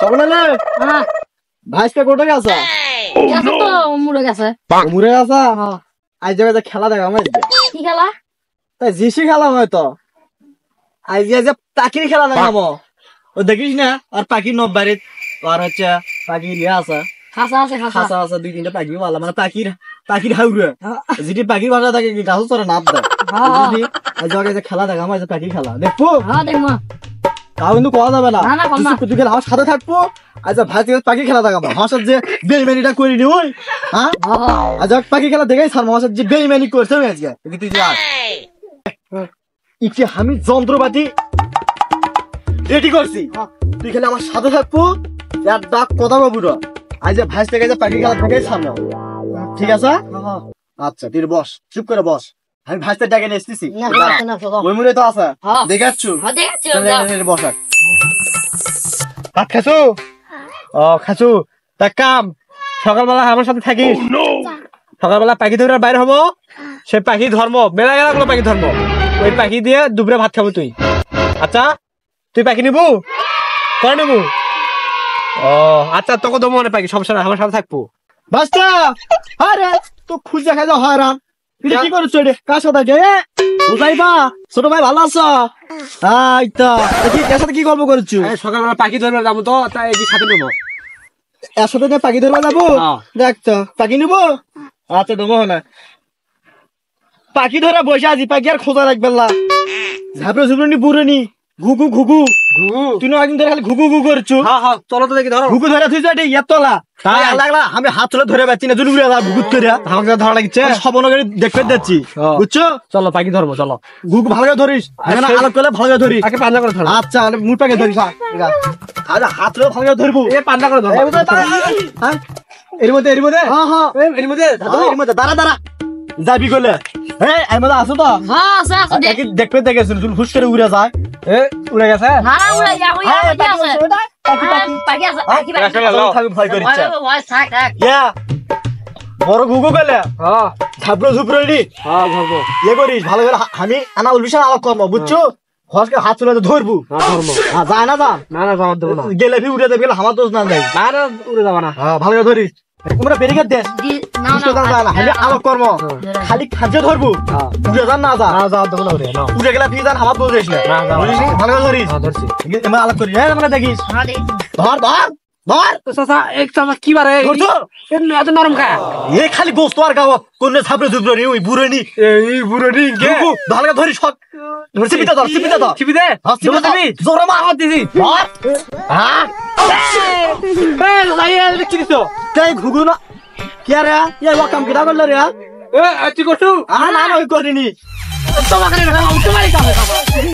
সকলে ভাইসটা কোটে গেছে তো মুড়ে গেছে মুড়ে গেছে আজ জায়গায় খেলা দেখা আমার কি খেলা তাই জিসি খেলা হয়তো আজ যে পাখির খেলা দেখাবো ও দেখিস না আর পাখি নব্বারে আর হচ্ছে পাখি ইয়ে আছে খাসা আছে খাসা আছে দুই তিনটা পাখি ভালো মানে পাখির হাউরে যেটি পাখির ভাষা থাকে গাছ চড়ে নাপ দেয় আজ জায়গায় খেলা দেখা আমার পাখি খেলা দেখবো দেখবো তাও কিন্তু কোয়া যাবে না তুই খেলা আমার সাথে থাকবো আচ্ছা ভাই পাখি খেলা দেখাবো হাসার যে বেইমানিটা করিনি ওই হ্যাঁ আচ্ছা পাখি খেলা দেখাই সার হাসার যে বেইমানি করছে আজকে তুই ইচ্ছে আমি যন্ত্রপাতি রেডি করছি তুই খেলে আমার সাথে থাকবো এক ডাক কথা বাবুরা আজ ভাইস থেকে পাখি খেলা দেখাই সামনে ঠিক আছে আচ্ছা তুই বস চুপ করে বস আমি ভাইসটা ডেকে নিয়ে এসতেছি ওই মূলে তো আছে দেখাচ্ছু বস ভাত খাসু ও খাসু তা কাম সকালবেলা আমার সাথে থাকিস সকালবেলা পাখি ধরে বাইরে হবো সে পাখি ধর্ম মেলা গেল পাখি ধর্ম ওই পাখি দিয়ে দুপুরে ভাত খাবো তুই আচ্ছা তুই পাখি নিবু করে নিবু ও আচ্ছা তোকে দমো না পাখি সমস্যা না আমার সাথে থাকবো বাস্তা আরে তো খুঁজে দেখা যাও হয়রান তুই কি করছ রে কার সাথে গে বুঝাইবা ছোট ভাই ভালো আছো আইতা কি এর সাথে কি গল্প করছো সকালবেলা পাখি ধরবে যাবো তো তাই কি সাথে নেবো এর সাথে পাখি ধরবে যাবো দেখ তো পাখি নিবো আচ্ছা দেবো না পাখি ধরে বসে আছি পাখি আর খোঁজা রাখবে না ঝাপড়ে ঝুপড়ে বুড়নি ঘুঘু ঘুঘু তুই একদিন ধরে খালি ঘুঘু ঘু করছো চলো তো দেখি ধরো ঘুঘু ধরে তুই যাই ইয়ার তোলা লাগলা আমি হাত তুলে ধরে পাচ্ছি না জুড়ে ঘুঘু ধরে আমাকে ধরা লাগছে সবন দেখতে যাচ্ছি বুঝছো চলো পাখি ধরবো চলো ঘুঘু ভালো করে ধরিস আলাপ করলে ভালো করে ধরিস পাঞ্জা করে ধর আচ্ছা মুখ পাখি ধরিস হাত তুলে ভালো করে ধরবো পাঞ্জা করে ধর এর মধ্যে এর মধ্যে দাঁড়া যাবি করলে এর মধ্যে আসো তো দেখতে দেখেছ হুস করে উড়ে যায় উড়ে গেছে বড় ঘুঘু গেলে ঝাপড়ো ঝুপড়ো ইয়ে করিস ভালো করে আমি আনা বলবিস আলাপ করবো বুঝছো হসকে হাত তুলে ধরবো যায় না গেলে উড়ে দেবে গেলে আমার দোষ না যায় না উড়ে যাবা না ভালো করে ধরিস তোমরা বেরিকেট দেশ আলোক কর্ম খালি খাদ্য ধরবো উড়ে যান না যা উড়ে গেলে তুই যান আমার দোষ না ভালো করে ধরিস আলোক করিস হ্যাঁ দেখিস ধর ধর ধর এক চামচ কি বারে এত নরম খা এ খালি গোস্ত আর গাওয়া কোন ছাপড়ে ঝুপড়ে ওই বুড়নি এই বুড়নি ভালো করে ধরিস ধরছি পিতা ধর চিপিতা ধর চিপিতে জোরে মা হাত দিছি ধর হ্যাঁ কি দিছো তাই ঘুঘু না কি রে এ ওয়াকাম কিরা করলে রে এ তুই করছু না ওই করিনি তোমাকে